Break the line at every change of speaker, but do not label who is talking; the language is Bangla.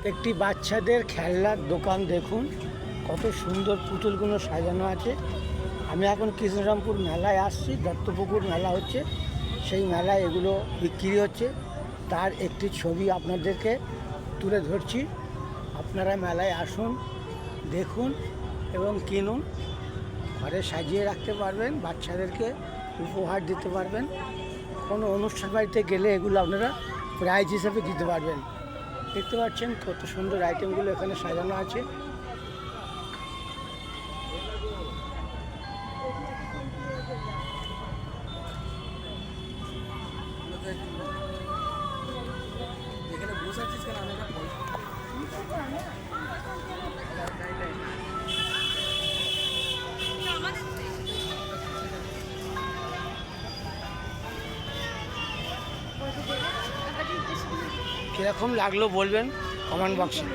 একটি বাচ্চাদের খেলনার দোকান দেখুন, কত সুন্দর পুতুলগুলো সাজানো আছে। আমি এখন কৃষ্ণরামপুর মেলায় আসছি, দত্তপুকুর মেলা হচ্ছে, সেই মেলায় এগুলো বিক্রি হচ্ছে। তার একটি ছবি আপনাদেরকে তুলে ধরছি। আপনারা মেলায় আসুন, দেখুন এবং কিনুন। ঘরে সাজিয়ে রাখতে পারবেন, বাচ্চাদেরকে উপহার দিতে পারবেন। কোনো অনুষ্ঠান বাড়িতে গেলে এগুলো আপনারা প্রাইজ হিসেবে দিতে পারবেন। দেখতে পাচ্ছেন কত সুন্দর আইটেমগুলো এখানে সাজানো আছে। কীরকম লাগলো বলবেন কমেন্ট বক্সে।